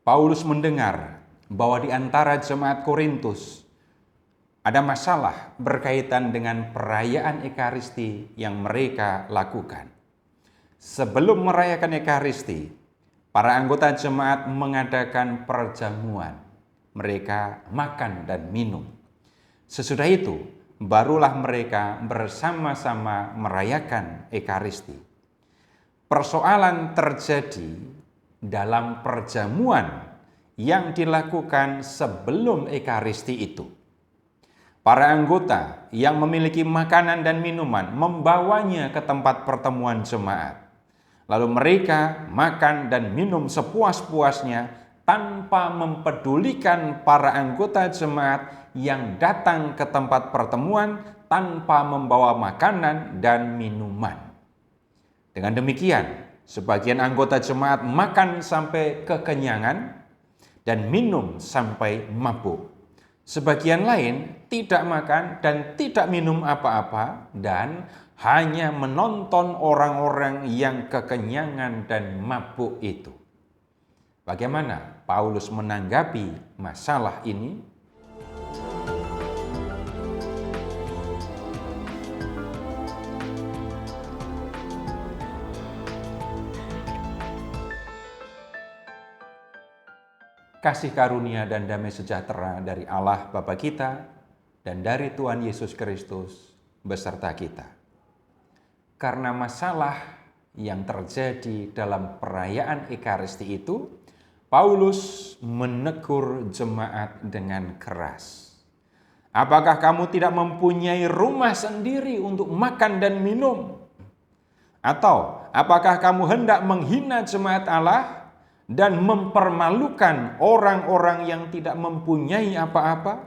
Paulus mendengar bahwa di antara jemaat Korintus ada masalah berkaitan dengan perayaan Ekaristi yang mereka lakukan. Sebelum merayakan Ekaristi, para anggota jemaat mengadakan perjamuan. Mereka makan dan minum. Sesudah itu, barulah mereka bersama-sama merayakan Ekaristi. Persoalan terjadi dalam perjamuan yang dilakukan sebelum Ekaristi itu. Para anggota yang memiliki makanan dan minuman membawanya ke tempat pertemuan jemaat. Lalu mereka makan dan minum sepuas-puasnya tanpa mempedulikan para anggota jemaat yang datang ke tempat pertemuan tanpa membawa makanan dan minuman. Dengan demikian, sebagian anggota jemaat makan sampai kekenyangan dan minum sampai mabuk. Sebagian lain tidak makan dan tidak minum apa-apa dan hanya menonton orang-orang yang kekenyangan dan mabuk itu. Bagaimana Paulus menanggapi masalah ini? Kasih karunia dan damai sejahtera dari Allah Bapa kita dan dari Tuhan Yesus Kristus beserta kita. Karena masalah yang terjadi dalam perayaan Ekaristi itu, Paulus menegur jemaat dengan keras. Apakah kamu tidak mempunyai rumah sendiri untuk makan dan minum? Atau apakah kamu hendak menghina jemaat Allah dan mempermalukan orang-orang yang tidak mempunyai apa-apa?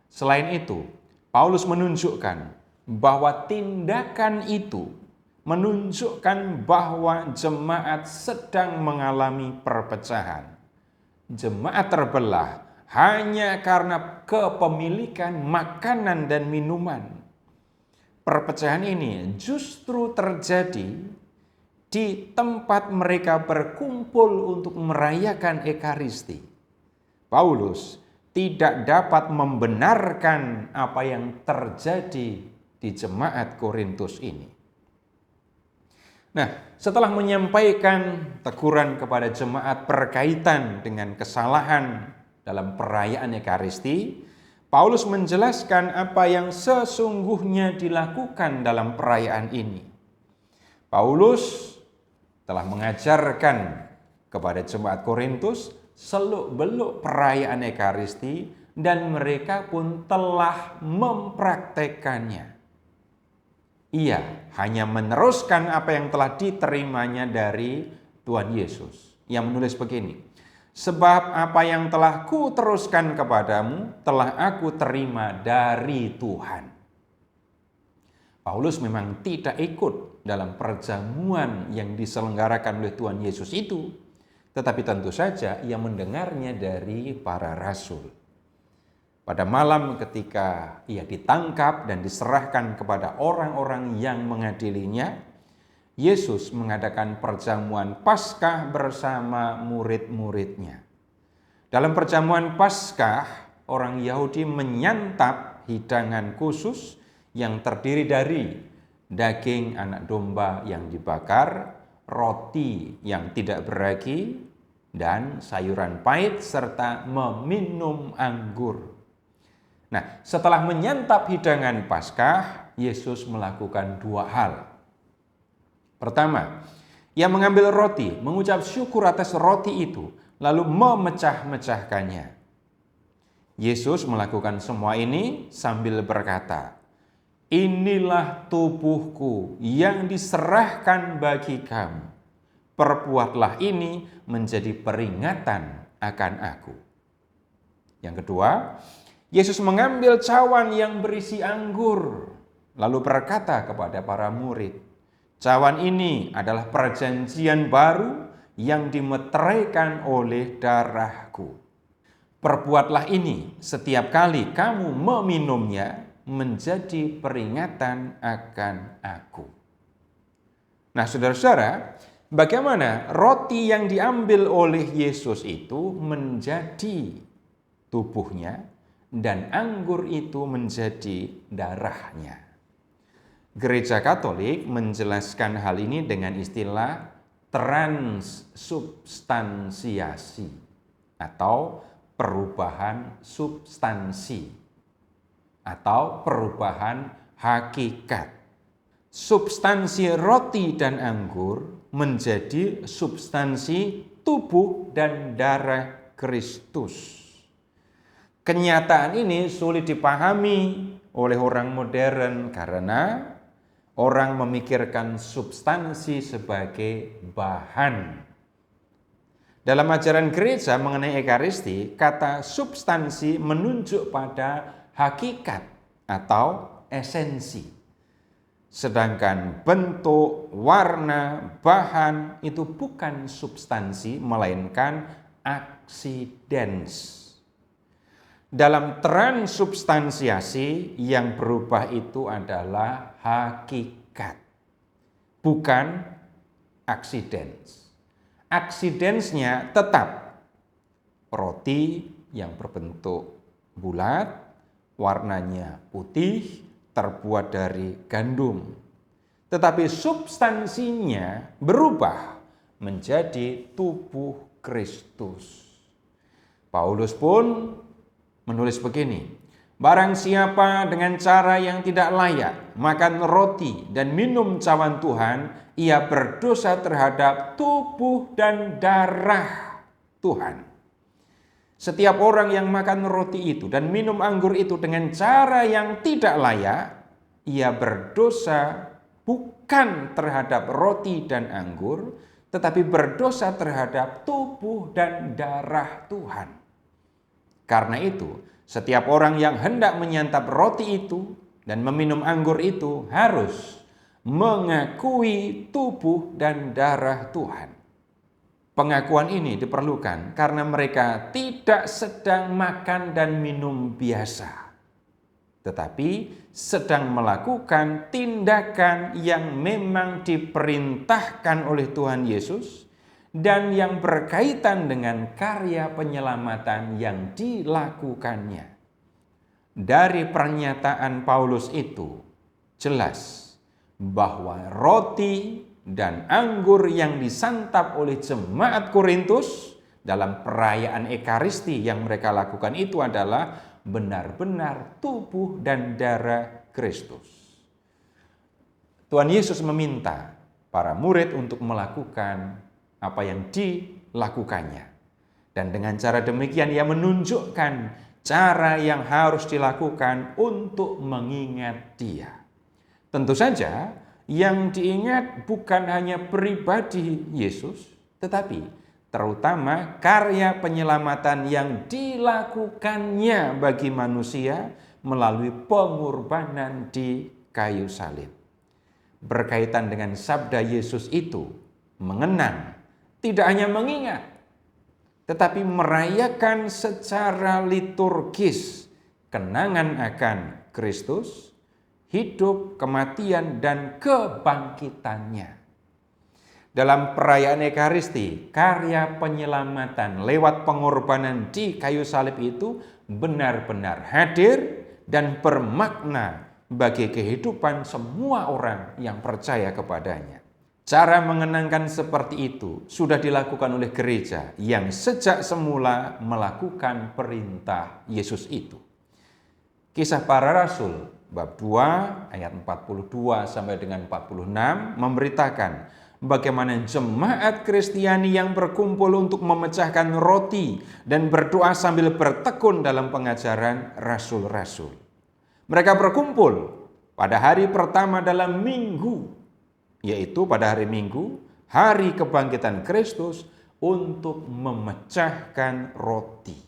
Selain itu, Paulus menunjukkan bahwa tindakan itu menunjukkan bahwa jemaat sedang mengalami perpecahan. Jemaat terbelah hanya karena kepemilikan makanan dan minuman. Perpecahan ini justru terjadi di tempat mereka berkumpul untuk merayakan Ekaristi. Paulus tidak dapat membenarkan apa yang terjadi di jemaat Korintus ini. Nah, setelah menyampaikan teguran kepada jemaat berkaitan dengan kesalahan dalam perayaan Ekaristi, Paulus menjelaskan apa yang sesungguhnya dilakukan dalam perayaan ini. Paulus telah mengajarkan kepada jemaat Korintus seluk-beluk perayaan Ekaristi dan mereka pun telah mempraktekannya. Ia hanya meneruskan apa yang telah diterimanya dari Tuhan Yesus. Ia menulis begini, sebab apa yang telah kuteruskan kepadamu telah aku terima dari Tuhan. Paulus memang tidak ikut dalam perjamuan yang diselenggarakan oleh Tuhan Yesus itu, tetapi tentu saja ia mendengarnya dari para rasul. Pada malam ketika ia ditangkap dan diserahkan kepada orang-orang yang mengadilinya, Yesus mengadakan perjamuan Paskah bersama murid-muridnya. Dalam perjamuan Paskah, orang Yahudi menyantap hidangan khusus yang terdiri dari daging anak domba yang dibakar, roti yang tidak beragi, dan sayuran pahit serta meminum anggur. Nah, setelah menyantap hidangan Paskah, Yesus melakukan dua hal. Pertama, ia mengambil roti, mengucap syukur atas roti itu, lalu memecah-mecahkannya. Yesus melakukan semua ini sambil berkata, "Inilah tubuhku yang diserahkan bagi kamu. Perbuatlah ini menjadi peringatan akan aku." Yang kedua, Yesus mengambil cawan yang berisi anggur, lalu berkata kepada para murid, "Cawan ini adalah perjanjian baru yang dimeteraikan oleh darahku. Perbuatlah ini setiap kali kamu meminumnya menjadi peringatan akan aku." Nah, saudara-saudara, Bagaimana roti yang diambil oleh Yesus itu menjadi tubuhnya dan anggur itu menjadi darahnya. Gereja Katolik menjelaskan hal ini dengan istilah transubstansiasi atau perubahan substansi atau perubahan hakikat. Substansi roti dan anggur menjadi substansi tubuh dan darah Kristus. Kenyataan ini sulit dipahami oleh orang modern karena orang memikirkan substansi sebagai bahan. Dalam ajaran gereja mengenai Ekaristi, kata substansi menunjuk pada hakikat atau esensi. Sedangkan bentuk, warna, bahan itu bukan substansi, melainkan aksidens. Dalam transubstansiasi yang berubah itu adalah hakikat, bukan aksidens. Aksidensnya tetap roti yang berbentuk bulat, warnanya putih, terbuat dari gandum. Tetapi substansinya berubah menjadi tubuh Kristus. Paulus pun menulis begini, barang siapa dengan cara yang tidak layak makan roti dan minum cawan Tuhan, ia berdosa terhadap tubuh dan darah Tuhan. Setiap orang yang makan roti itu dan minum anggur itu dengan cara yang tidak layak, ia berdosa bukan terhadap roti dan anggur, tetapi berdosa terhadap tubuh dan darah Tuhan. Karena itu, setiap orang yang hendak menyantap roti itu dan meminum anggur itu harus mengakui tubuh dan darah Tuhan. Pengakuan ini diperlukan karena mereka tidak sedang makan dan minum biasa, tetapi sedang melakukan tindakan yang memang diperintahkan oleh Tuhan Yesus dan yang berkaitan dengan karya penyelamatan yang dilakukannya. Dari pernyataan Paulus itu jelas bahwa roti dan anggur yang disantap oleh jemaat Korintus dalam perayaan Ekaristi yang mereka lakukan itu adalah benar-benar tubuh dan darah Kristus. Tuhan Yesus meminta para murid untuk melakukan apa yang dilakukannya. Dan dengan cara demikian ia menunjukkan cara yang harus dilakukan untuk mengingat Dia. Tentu saja yang diingat bukan hanya pribadi Yesus, tetapi terutama karya penyelamatan yang dilakukannya bagi manusia melalui pengorbanan di kayu salib. Berkaitan dengan sabda Yesus itu, mengenang, tidak hanya mengingat, tetapi merayakan secara liturgis kenangan akan Kristus, hidup, kematian, dan kebangkitannya. Dalam perayaan Ekaristi, karya penyelamatan lewat pengorbanan di kayu salib itu benar-benar hadir dan bermakna bagi kehidupan semua orang yang percaya kepadanya. Cara mengenangkan seperti itu sudah dilakukan oleh gereja yang sejak semula melakukan perintah Yesus itu. Kisah Para Rasul bab 2 ayat 42 sampai dengan 46 memberitakan bagaimana jemaat Kristiani yang berkumpul untuk memecahkan roti dan berdoa sambil bertekun dalam pengajaran rasul-rasul. Mereka berkumpul pada hari pertama dalam minggu, yaitu pada hari Minggu, hari kebangkitan Kristus, untuk memecahkan roti.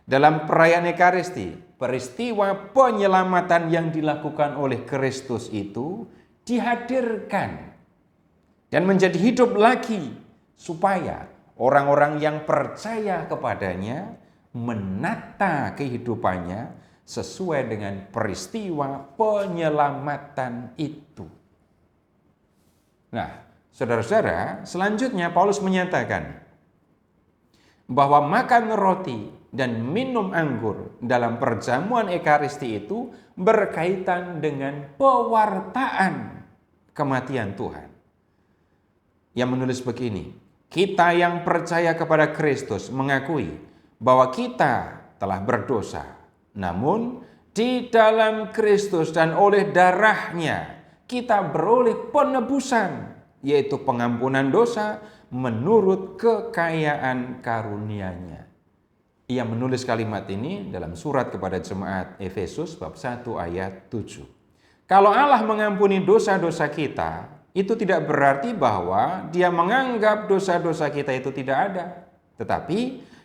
Dalam perayaan Ekaristi, peristiwa penyelamatan yang dilakukan oleh Kristus itu dihadirkan dan menjadi hidup lagi supaya orang-orang yang percaya kepadanya menata kehidupannya sesuai dengan peristiwa penyelamatan itu. Nah, Saudara-saudara, selanjutnya Paulus menyatakan bahwa makan roti dan minum anggur dalam perjamuan Ekaristi itu berkaitan dengan pewartaan kematian Tuhan. Yang menulis begini, kita yang percaya kepada Kristus mengakui bahwa kita telah berdosa, namun di dalam Kristus dan oleh darahnya kita beroleh penebusan, yaitu pengampunan dosa menurut kekayaan karunia-Nya. Ia menulis kalimat ini dalam surat kepada jemaat Efesus bab 1 ayat 7. Kalau Allah mengampuni dosa-dosa kita, itu tidak berarti bahwa Dia menganggap dosa-dosa kita itu tidak ada. Tetapi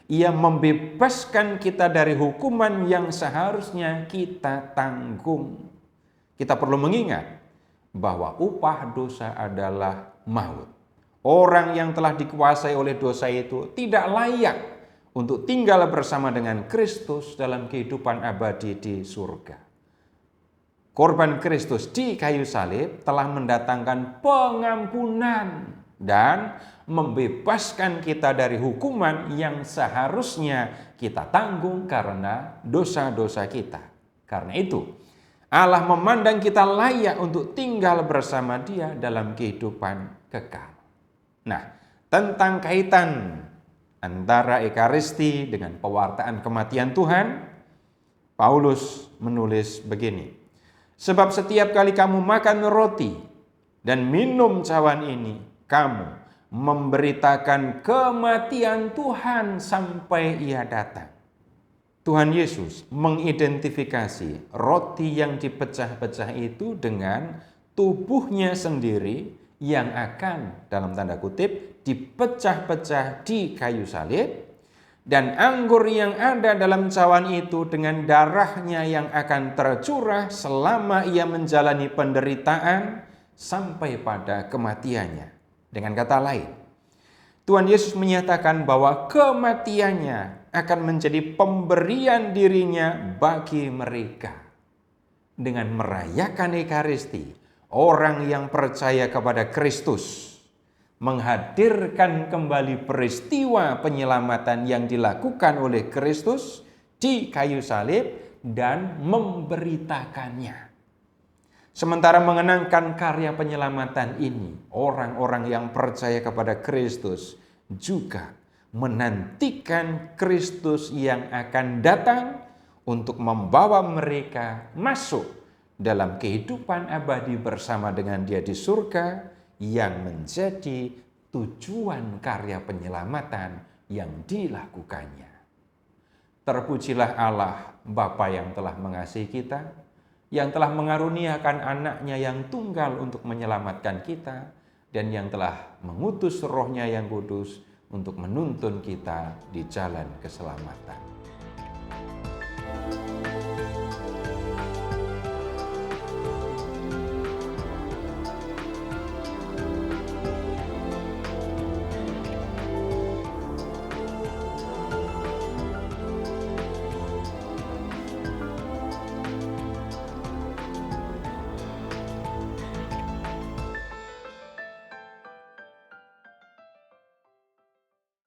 Ia membebaskan kita dari hukuman yang seharusnya kita tanggung. Kita perlu mengingat bahwa upah dosa adalah maut. Orang yang telah dikuasai oleh dosa itu tidak layak untuk tinggal bersama dengan Kristus dalam kehidupan abadi di surga. Korban Kristus di kayu salib telah mendatangkan pengampunan dan membebaskan kita dari hukuman yang seharusnya kita tanggung karena dosa-dosa kita. Karena itu, Allah memandang kita layak untuk tinggal bersama Dia dalam kehidupan kekal. Nah, tentang kaitan antara Ekaristi dengan pewartaan kematian Tuhan, Paulus menulis begini. Sebab setiap kali kamu makan roti dan minum cawan ini, kamu memberitakan kematian Tuhan sampai Ia datang. Tuhan Yesus mengidentifikasi roti yang dipecah-pecah itu dengan tubuhnya sendiri yang akan, dalam tanda kutip, dipecah-pecah di kayu salib, dan anggur yang ada dalam cawan itu dengan darahnya yang akan tercurah selama Ia menjalani penderitaan sampai pada kematiannya. Dengan kata lain, Tuhan Yesus menyatakan bahwa kematiannya akan menjadi pemberian dirinya bagi mereka. Dengan merayakan Ekaristi, orang yang percaya kepada Kristus menghadirkan kembali peristiwa penyelamatan yang dilakukan oleh Kristus di kayu salib dan memberitakannya. Sementara mengenangkan karya penyelamatan ini, orang-orang yang percaya kepada Kristus juga menantikan Kristus yang akan datang untuk membawa mereka masuk dalam kehidupan abadi bersama dengan Dia di surga, yang menjadi tujuan karya penyelamatan yang dilakukannya. Terpujilah Allah Bapa yang telah mengasihi kita, yang telah mengaruniakan anaknya yang tunggal untuk menyelamatkan kita, dan yang telah mengutus Roh-Nya yang kudus untuk menuntun kita di jalan keselamatan.